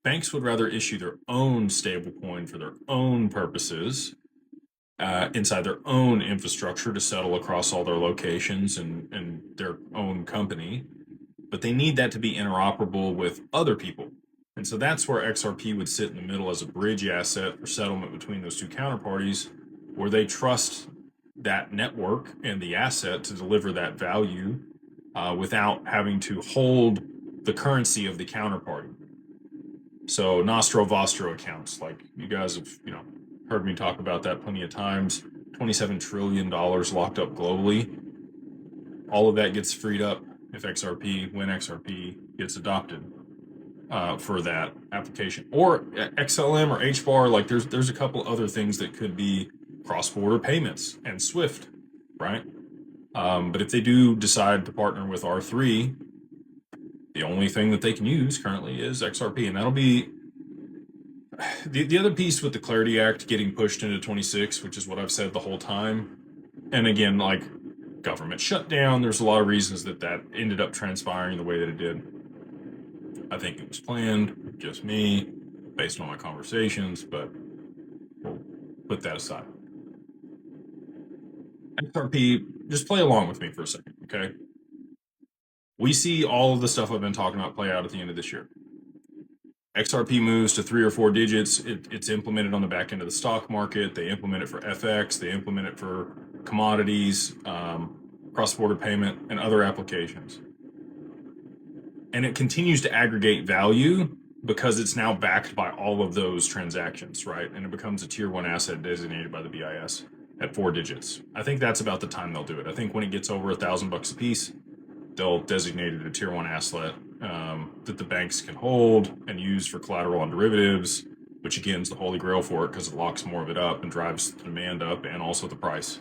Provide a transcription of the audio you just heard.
banks would rather issue their own stablecoin for their own purposes inside their own infrastructure to settle across all their locations and their own company. But they need that to be interoperable with other people. And so that's where XRP would sit in the middle as a bridge asset for settlement between those two counterparties, where they trust that network and the asset to deliver that value without having to hold the currency of the counterparty. So Nostro Vostro accounts, like you guys have, heard me talk about that plenty of times. $27 trillion locked up globally. All of that gets freed up if when XRP gets adopted for that application, or XLM or HBAR. Like there's a couple other things that could be cross-border payments and SWIFT, right? But if they do decide to partner with R3, the only thing that they can use currently is XRP, and that'll be the other piece with the Clarity Act getting pushed into 26, which is what I've said the whole time. And again, like government shutdown, there's a lot of reasons that ended up transpiring the way that it did. I think it was planned, just me, based on my conversations, but we'll put that aside. XRP, just play along with me for a second, okay? We see all of the stuff I've been talking about play out at the end of this year. XRP moves to 3 or 4 digits. It's implemented on the back end of the stock market. They implement it for FX. They implement it for commodities, cross-border payment, and other applications. And it continues to aggregate value because it's now backed by all of those transactions, right? And it becomes a tier 1 asset designated by the BIS at 4 digits. I think that's about the time they'll do it. I think when it gets over $1,000 a piece, they'll designate it a tier 1 asset that the banks can hold and use for collateral on derivatives, which again is the holy grail for it because it locks more of it up and drives the demand up and also the price.